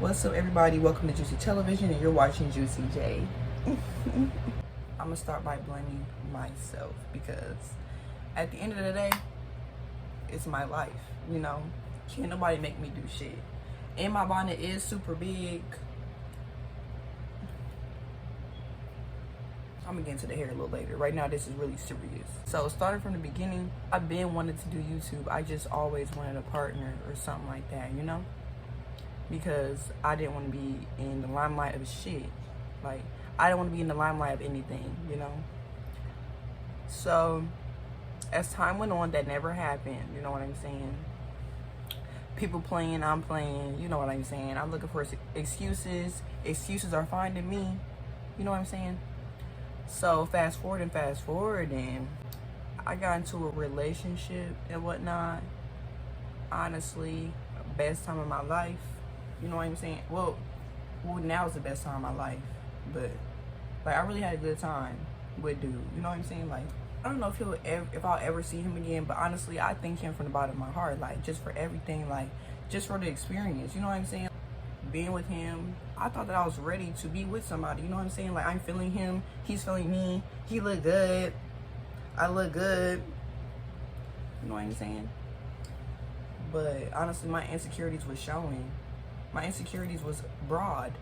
What's up, everybody? Welcome to Juicy Television, and you're watching Juicy J. I'm gonna start by blaming myself because at the end of the day, it's my life. You know, can't nobody make me do shit. And my bonnet is super big. I'm gonna get into the hair a little later. Right now, this is really serious. So, starting from the beginning, I've been wanting to do YouTube. I just always wanted a partner or something like that, you know? Because I didn't want to be in the limelight of shit. Like, I didn't want to be in the limelight of anything, you know? So, as time went on, that never happened, you know what I'm saying? People playing, I'm playing, you know what I'm saying? I'm looking for excuses. Excuses are finding me, you know what I'm saying? So, fast forward, and I got into a relationship and whatnot. Honestly, best time of my life. You know what I'm saying? Well, now is the best time of my life, but like I really had a good time with dude. You know what I'm saying? Like, I don't know if I'll ever see him again, but honestly, I thank him from the bottom of my heart. Like, just for everything, like just for the experience. You know what I'm saying? Being with him, I thought that I was ready to be with somebody. You know what I'm saying? Like, I'm feeling him, he's feeling me. He look good, I look good. You know what I'm saying? But honestly, my insecurities was showing. My insecurities was broad,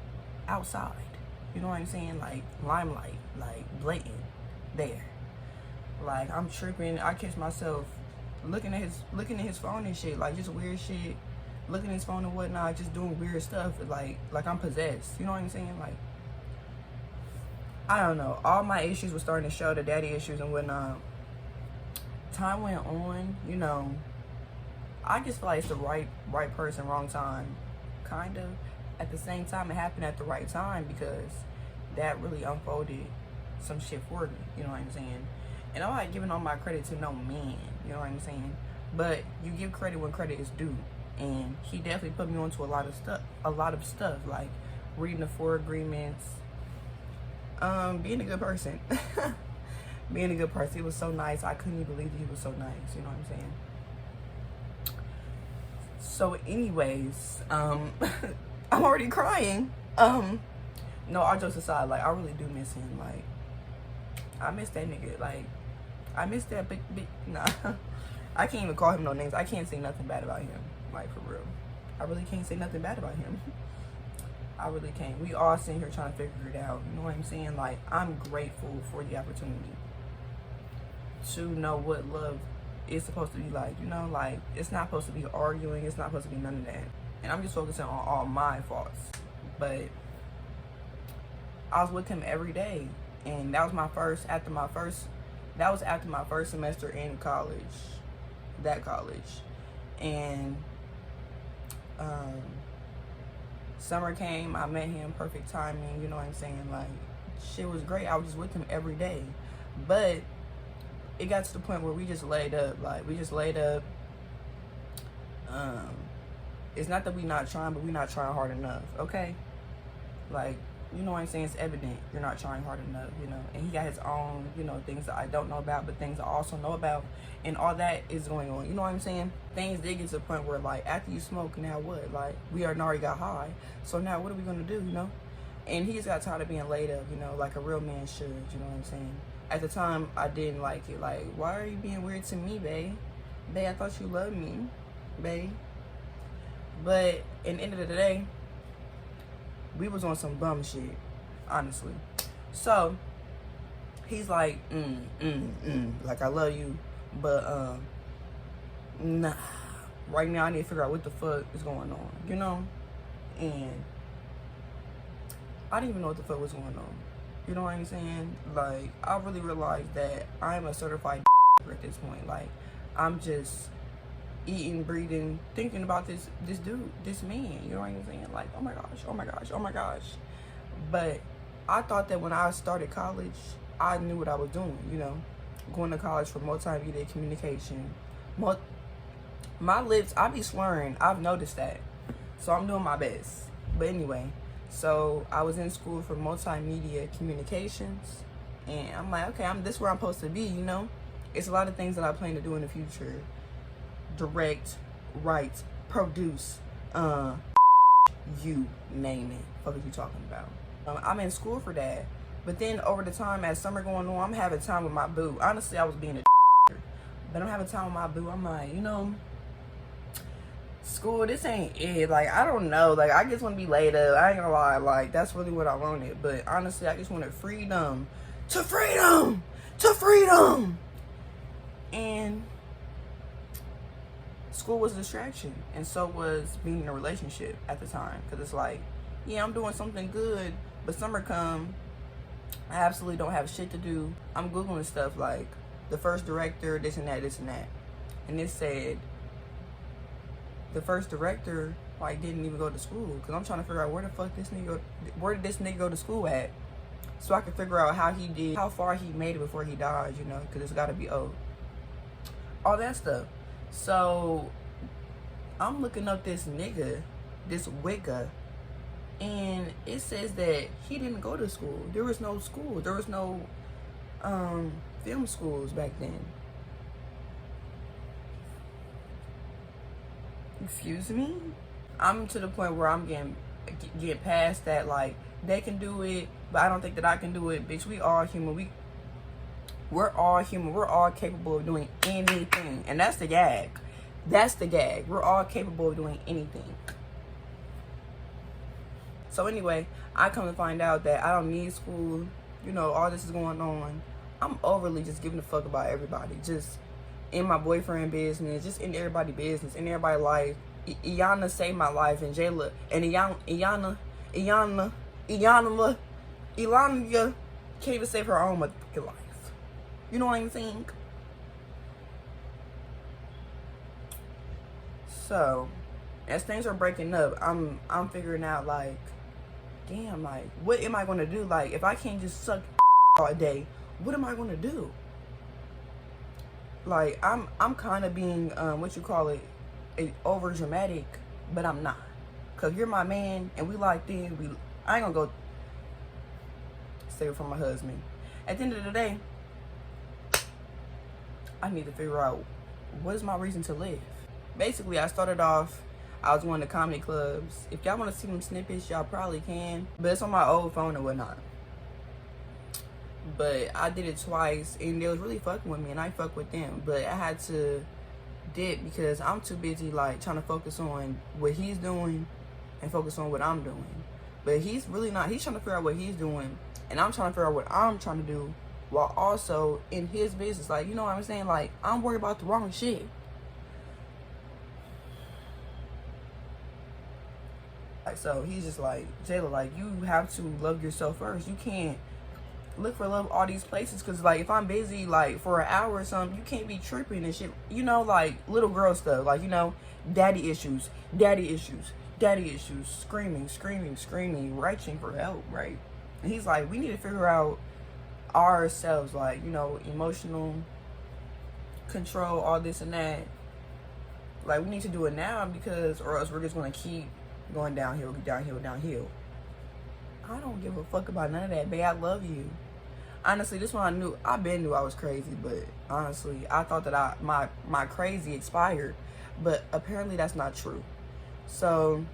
outside. You know what I'm saying? Like, limelight, like blatant, there. Like, I'm tripping. I catch myself looking at his phone and shit, like just weird shit. Looking at his phone and whatnot, just doing weird stuff, like I'm possessed. You know what I'm saying? Like, I don't know. All my issues were starting to show, the daddy issues and whatnot. Time went on, you know. I just feel like it's the right person, wrong time. Kind of. At the same time, it happened at the right time because that really unfolded some shit for me. You know what I'm saying? And I'm not giving all my credit to no man. You know what I'm saying? But you give credit when credit is due. And he definitely put me onto a lot of stuff, like reading the 4 agreements, being a good person. Being a good person. He was so nice. I couldn't even believe that he was so nice. You know what I'm saying? So anyways, I'm already crying. No, all jokes aside, like, I really do miss him. Like, I miss that nigga. Like, I miss that big, nah. I can't even call him no names. I can't say nothing bad about him. Like, for real. I really can't say nothing bad about him. I really can't. We all sitting here trying to figure it out. You know what I'm saying? Like, I'm grateful for the opportunity to know what love is supposed to be like, you know? Like, it's not supposed to be arguing. It's not supposed to be none of that. And I'm just focusing on all my faults. But I was with him every day. And that was after my first semester in college. That college. And summer came, I met him, perfect timing, you know what I'm saying? Like, shit was great. I was just with him every day. But it got to the point where we just laid up. It's not that we not trying, but we not trying hard enough, okay? Like, you know what I'm saying? It's evident you're not trying hard enough, you know? And he got his own, you know, things that I don't know about, but things I also know about. And all that is going on, you know what I'm saying? Things did get to the point where, like, after you smoke, now what? Like, we already got high. So now what are we going to do, you know? And he just got tired of being laid up, you know, like a real man should, you know what I'm saying? At the time, I didn't like it. Like, why are you being weird to me, babe? Babe, I thought you loved me, babe. But in the end of the day, we was on some bum shit, honestly. So, he's like, like, I love you, but, nah. Right now, I need to figure out what the fuck is going on, you know? And I didn't even know what the fuck was going on. You know what I'm saying? Like, I really realized that I'm a certified at this point. Like, I'm just eating, breathing, thinking about this dude, this man. You know what I'm saying? Like, oh my gosh. But I thought that when I started college, I knew what I was doing, you know? Going to college for multimedia communication. My lips, I be slurring. I've noticed that. So I'm doing my best. But anyway, so I was in school for multimedia communications. And I'm like, okay, this is where I'm supposed to be, you know? It's a lot of things that I plan to do in the future. Direct, write, produce, you name it. What are you talking about? I'm in school for that. But then over the time, as summer going on, I'm having time with my boo. Honestly, I was being a but I'm having time with my boo. I'm like, you know, school, this ain't it. Like, I don't know. Like, I just want to be laid up. I ain't gonna lie. Like, that's really what I wanted. But honestly, I just wanted freedom. To freedom! To freedom! And school was a distraction. And so was being in a relationship at the time. Because it's like, yeah, I'm doing something good. But summer come, I absolutely don't have shit to do. I'm Googling stuff like the first director, this and that, this and that. And it said the first director like didn't even go to school. Because I'm trying to figure out where did this nigga go to school at? So I can figure out how far he made it before he died, you know, because it's got to be old. All that stuff. So I'm looking up this nigga, this wigga, and it says that he didn't go to school. There was no school. There was no film schools back then. Excuse me? I'm to the point where I'm getting past that. Like, they can do it, but I don't think that I can do it. Bitch, we all human. We're all human. We're all capable of doing anything. And that's the gag. That's the gag. We're all capable of doing anything. So anyway, I come to find out that I don't need school. You know, all this is going on. I'm overly just giving a fuck about everybody. Just in my boyfriend business, just in everybody's business, in everybody's life. Iyanla saved my life, and Jayla, and Iyanla can't even save her own motherfucking life. You know what I'm saying? So, as things are breaking up, I'm figuring out like, damn, like, what am I gonna do? Like, if I can't just suck all day, what am I gonna do? Like, I'm kind of being over dramatic, but I'm not. Cause you're my man, and we locked in. I ain't gonna go stay from my husband. At the end of the day, I need to figure out what is my reason to live. Basically, I started off, I was going to comedy clubs. If y'all want to see them snippets, y'all probably can. But it's on my old phone and whatnot. But I did it twice, and they was really fucking with me, and I fuck with them. But I had to dip because I'm too busy, like, trying to focus on what he's doing and focus on what I'm doing. But he's really not. He's trying to figure out what he's doing, and I'm trying to figure out what I'm trying to do while also in his business. Like, you know what I'm saying? Like, I'm worried about the wrong shit. Like, so he's just like, Jayla, like, you have to love yourself first. You can't look for love all these places, because like, if I'm busy like for an hour or something, you can't be tripping and shit, you know, like little girl stuff, like, you know, daddy issues, screaming, reaching for help, right? And he's like, we need to figure out ourselves, like, you know, emotional control, all this and that. Like, we need to do it now, because or else we're just gonna keep going downhill. I don't give a fuck about none of that, babe. I love you. Honestly, this one I knew I was crazy, but honestly, I thought that my crazy expired, but apparently that's not true. So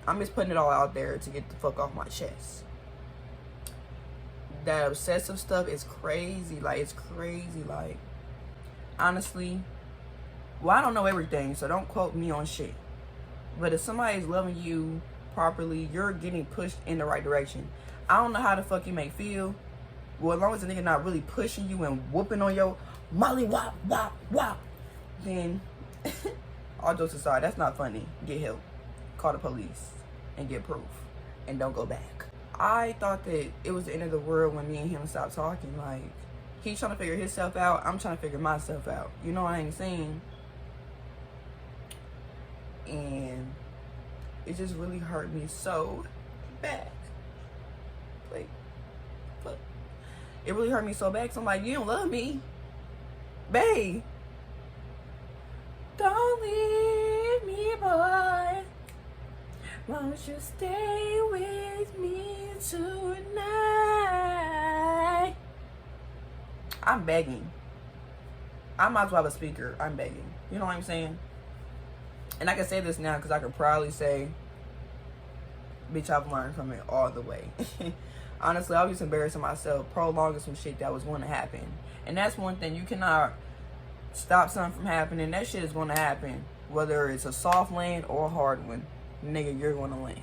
I'm just putting it all out there to get the fuck off my chest. That obsessive stuff is crazy. Like, it's crazy. Like, honestly, well, I don't know everything, so don't quote me on shit. But if somebody's loving you properly, you're getting pushed in the right direction. I don't know how the fuck you may feel. Well, as long as the nigga not really pushing you and whooping on your molly wop, then all jokes aside, that's not funny. Get help. Call the police and get proof. And don't go back. I thought that it was the end of the world when me and him stopped talking. Like, he's trying to figure himself out. I'm trying to figure myself out. You know what I'm saying? And it just really hurt me so bad. Like, fuck. It really hurt me so bad. So I'm like, you don't love me, babe. Don't leave me, boy. Won't you stay with me tonight? I'm begging. I might as well have a speaker. I'm begging. You know what I'm saying? And I can say this now because I could probably say bitch, I've learned from it all the way. Honestly, I was embarrassing myself, prolonging some shit that was going to happen. And that's one thing, you cannot stop something from happening. That shit is going to happen, whether it's a soft land or a hard one. Nigga, you're going to land.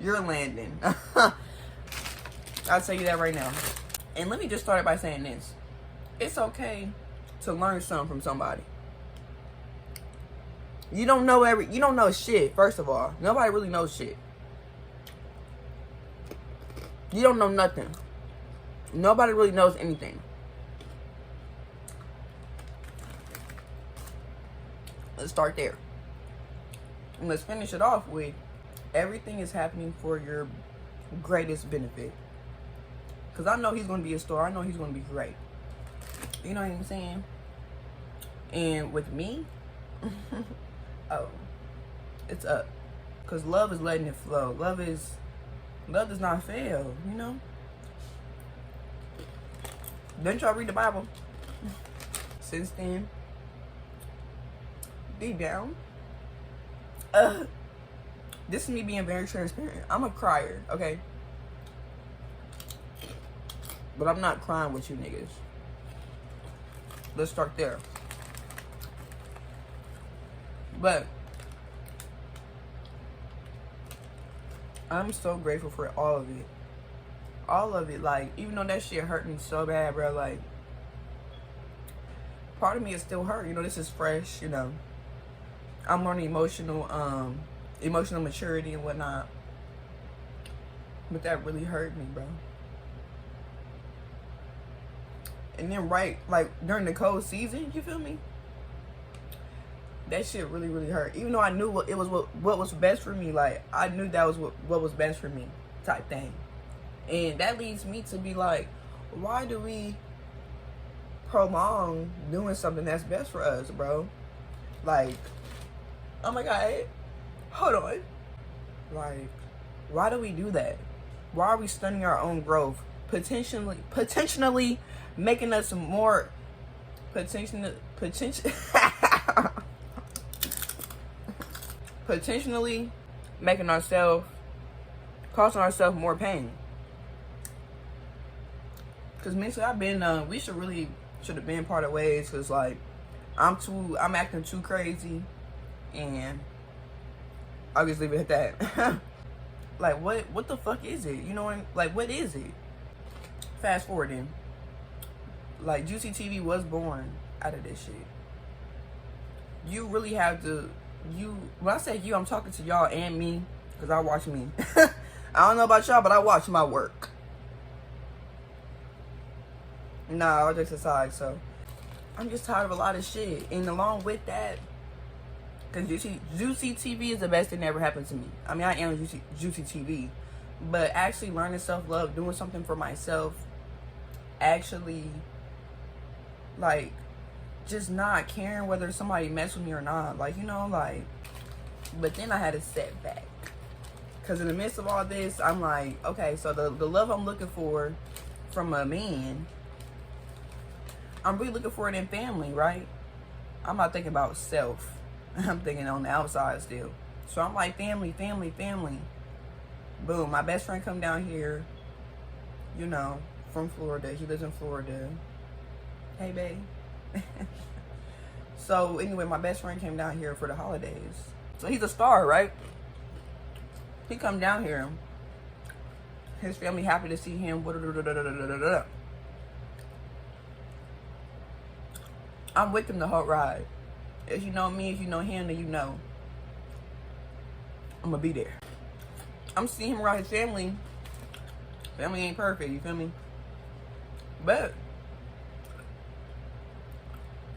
You're landing. I'll tell you that right now. And let me just start by saying this. It's okay to learn something from somebody. You don't know shit, first of all. Nobody really knows shit. You don't know nothing. Nobody really knows anything. Let's start there. And let's finish it off with everything is happening for your greatest benefit. Because I know he's going to be a star. I know he's going to be great. You know what I'm saying? And with me, oh, it's up. Because love is letting it flow. Love does not fail, you know? Didn't y'all read the Bible? Since then, deep down, this is me being very transparent. I'm a crier, okay? But I'm not crying with you niggas. Let's start there. But I'm so grateful for all of it. All of it. Like, even though that shit hurt me so bad, bro, like, part of me is still hurt. You know, this is fresh, you know. I'm learning emotional maturity and whatnot. But that really hurt me, bro. And then during the cold season, you feel me? That shit really, really hurt. Even though I knew what was best for me, like, I knew that was what was best for me, type thing. And that leads me to be like, why do we prolong doing something that's best for us, bro? Like, oh my God, hold on. Like, why do we do that? Why are we stunning our own growth? Potentially making us more potentially making ourselves, causing ourselves more pain. Because mentally, we should have been part of ways. Because like, I'm acting too crazy, and I'll just leave it at that. Like, what the fuck is it? You know what? Like, what is it? Fast forwarding. Like, Juicy TV was born out of this shit. You really have to. When I say you, I'm talking to y'all and me, because I watch me. I don't know about y'all, but I watch my work. Nah, all jokes aside, so I'm just tired of a lot of shit. And along with that, because Juicy TV is the best thing that ever happened to me. I mean, I am Juicy TV, but actually learning self-love, doing something for myself, actually, like, just not caring whether somebody mess with me or not. Like, you know, like, but then I had a setback. Because in the midst of all this, I'm like, okay, so the love I'm looking for from a man, I'm really looking for it in family, right? I'm not thinking about self. I'm thinking on the outside still. So I'm like, family. Boom, my best friend come down here, you know, from Florida. He lives in Florida. Hey, babe. So anyway, my best friend came down here for the holidays. So he's a star, right? He come down here. His family happy to see him. I'm with him the whole ride. If you know me, if you know him, then you know I'm gonna be there. I'm seeing him around his family. Family ain't perfect, you feel me? But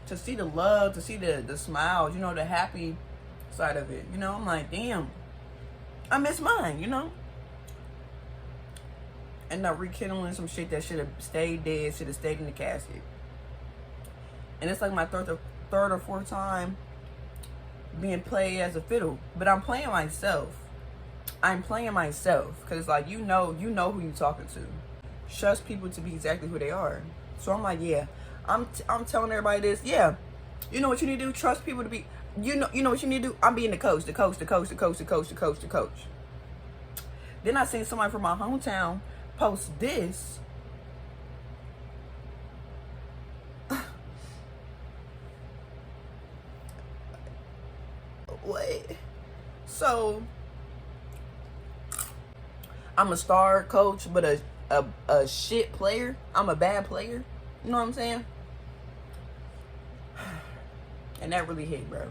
to see the love, to see the smiles, you know, the happy side of it, you know, I'm like, damn, I miss mine, you know? And not rekindling some shit that should have stayed dead, should have stayed in the casket. And it's like my third or fourth time being played as a fiddle. But I'm playing myself. Because, like, you know who you're talking to. Trust people to be exactly who they are. So I'm like, yeah. I'm telling everybody this. Yeah. You know what you need to do? Trust people to be. You know what you need to do? I'm being the coach. Then I seen somebody from my hometown post this. What? So I'm a star coach, but a shit player. I'm a bad player. You know what I'm saying? And that really hit, bro.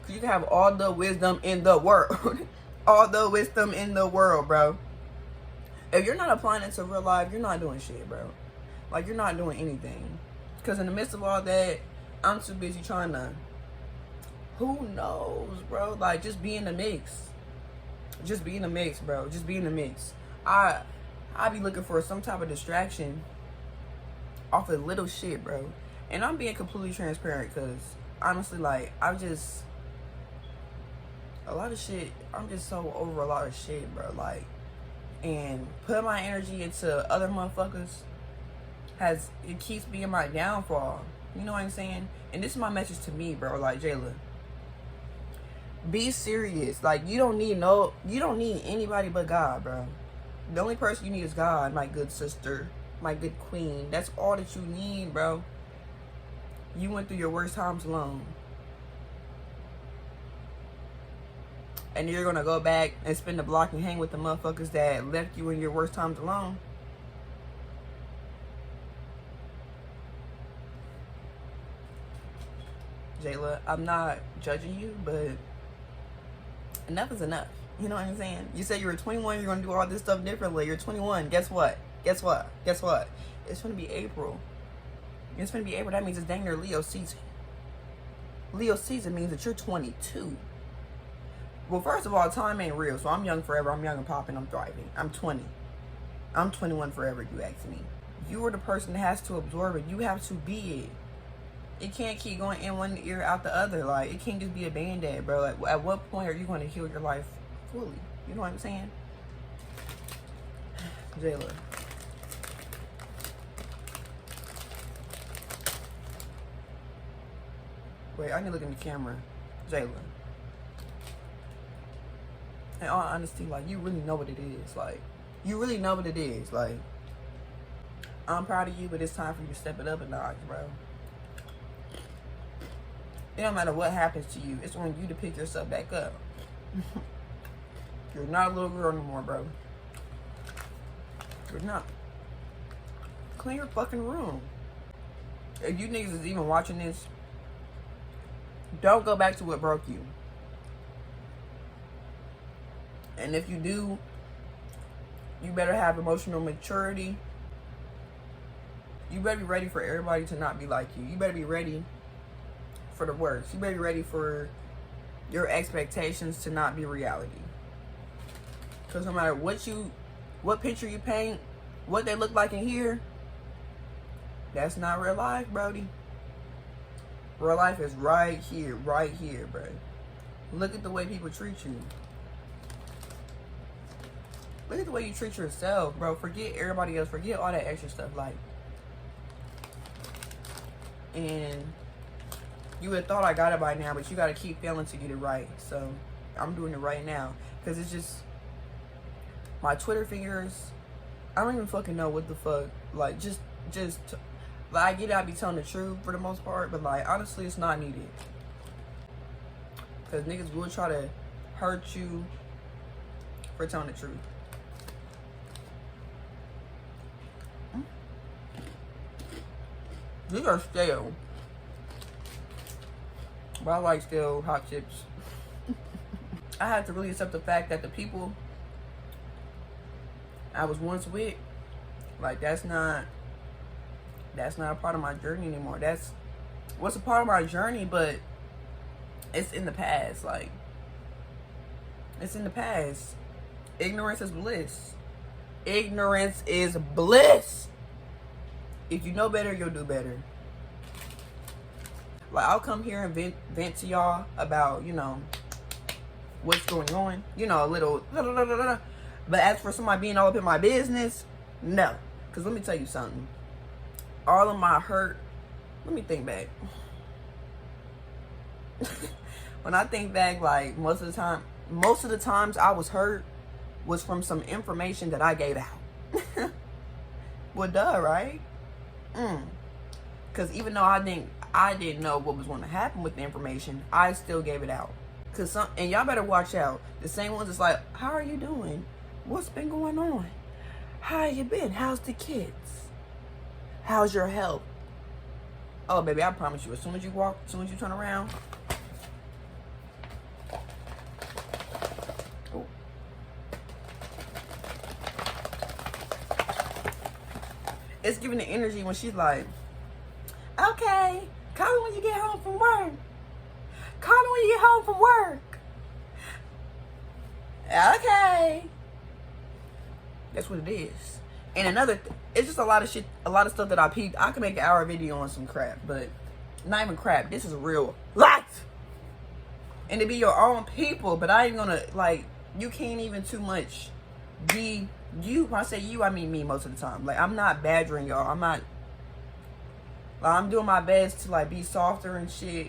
Cause you can have all the wisdom in the world. All the wisdom in the world, bro. If you're not applying it to real life, you're not doing shit, bro. Like, you're not doing anything. Because in the midst of all that, I'm too busy trying to, who knows, bro? Like, just be in the mix. Just be in the mix, bro. Just be in the mix. I be looking for some type of distraction off of little shit, bro. And I'm being completely transparent because, honestly, like, a lot of shit, I'm just so over a lot of shit, bro. Like, and putting my energy into other motherfuckers it keeps being my downfall. You know what I'm saying? And this is my message to me, bro. Like, Jayla, be serious. Like, you don't need anybody but God, bro. The only person you need is God, my good sister, my good queen. That's all that you need, bro. You went through your worst times alone. And you're gonna go back and spin the block and hang with the motherfuckers that left you in your worst times alone. Jayla, I'm not judging you, but enough is enough. You know what I'm saying? You said you were 21, you're gonna do all this stuff differently. You're 21. Guess what? Guess what? Guess what? It's gonna be April. It's gonna be April. That means it's dang near Leo season. Leo season means that you're 22. Well, first of all, time ain't real, so I'm young forever. I'm young and popping. I'm thriving. I'm 20. I'm 21 forever, you ask me. You are the person that has to absorb it. You have to be it. It can't keep going in one ear, out the other. Like, it can't just be a band-aid, bro. Like, at what point are you going to heal your life fully? You know what I'm saying? Jayla. Wait, I need to look in the camera. Jayla. In all honesty, like, you really know what it is. Like, you really know what it is. Like, I'm proud of you, but it's time for you to step it up a notch, bro. It don't matter what happens to you. It's on you to pick yourself back up. You're not a little girl anymore, bro. You're not. Clean your fucking room. If you niggas is even watching this, don't go back to what broke you. And if you do, you better have emotional maturity. You better be ready for everybody to not be like you. You better be ready for the worst. You better be ready for your expectations to not be reality. Because no matter what picture you paint, what they look like in here, that's not real life, Brody. Real life is right here, bro. Look at the way people treat you. Look at the way you treat yourself, bro. Forget everybody else. Forget all that extra stuff. Like, and you would have thought I got it by now, but you got to keep failing to get it right. So, I'm doing it right now. Because it's just, my Twitter fingers, I don't even fucking know what the fuck. Like, like, I get it, I be telling the truth for the most part, but, like, honestly, it's not needed. Because niggas will try to hurt you for telling the truth. These are stale. But I like stale hot chips. I had to really accept the fact that the people I was once with, like, that's not a part of my journey anymore. That's what's a part of my journey, but it's in the past. Like, it's in the past. Ignorance is bliss. Ignorance is bliss. If you know better, you'll do better. Like, I'll come here and vent to y'all about, you know, what's going on. You know, a little. But as for somebody being all up in my business, no. Because let me tell you something. All of my hurt, let me think back. When I think back, like, most of the times I was hurt, was from some information that I gave out. Well, duh, right? Because even though I didn't know what was going to happen with the information, I still gave it out. And y'all better watch out. The same ones that's like, how are you doing? What's been going on? How you been? How's the kids? How's your health? Oh, baby, I promise you, as soon as you turn around. Oh. It's giving the energy when she's like, okay, call me when you get home from work. Call me when you get home from work. Okay. That's what it is. And it's just a lot of shit, a lot of stuff that I peeped. I could make an hour video on some crap, but not even crap. This is real life. And to be your own people, but I ain't gonna, like, you can't even too much be you. When I say you, I mean me most of the time. Like, I'm not badgering y'all. I'm doing my best to, like, be softer and shit.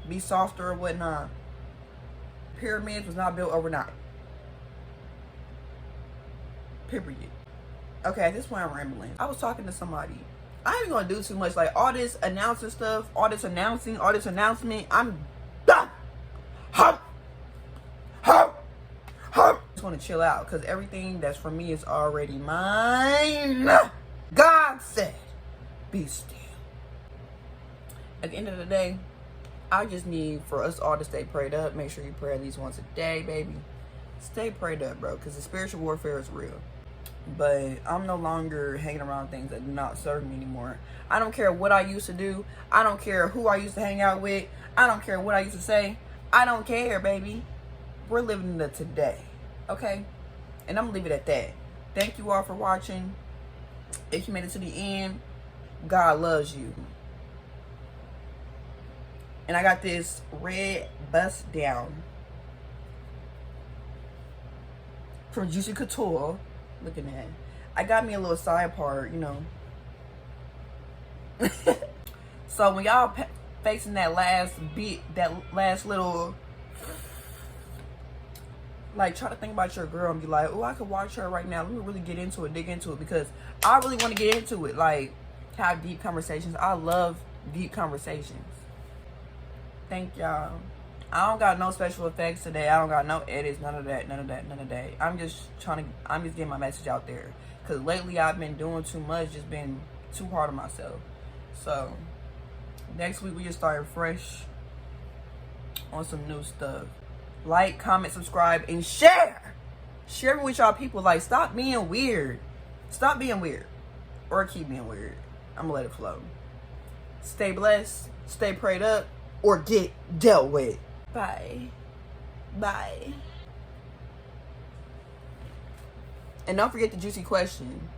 Be softer or whatnot. Pyramids was not built overnight. Period. Okay, at this point I'm rambling. I was talking to somebody. I ain't even gonna do too much. Like, all this announcing stuff, all this announcement, I'm done. Just want to chill out because everything that's for me is already mine. God said, be still. At the end of the day, I just need for us all to stay prayed up. Make sure you pray at least once a day, baby. Stay prayed up, bro, because the spiritual warfare is real. But I'm no longer hanging around things that do not serve me anymore. I don't care what I used to do. I don't care who I used to hang out with. I don't care what I used to say. I don't care, baby. We're living in the today, okay? And I'm gonna leave it at that. Thank you all for watching. If you made it to the end, God loves you. And I got this red bust down from Juicy Couture. Look at that. I got me a little side part, you know. So when y'all facing that last bit, that last little, like, try to think about your girl and be like, oh, I could watch her right now. Let me really get into it, dig into it, because I really want to get into it. Like, have deep conversations. I love deep conversations. Thank y'all. I don't got no special effects today. I don't got no edits, none of that. I'm just getting my message out there. Because lately I've been doing too much, just been too hard on myself. So, next week we just starting fresh on some new stuff. Like, comment, subscribe, and share. Share me with y'all people. Like, stop being weird. Stop being weird. Or keep being weird. I'm going to let it flow. Stay blessed. Stay prayed up. Or get dealt with. Bye. Bye. And don't forget the juicy question.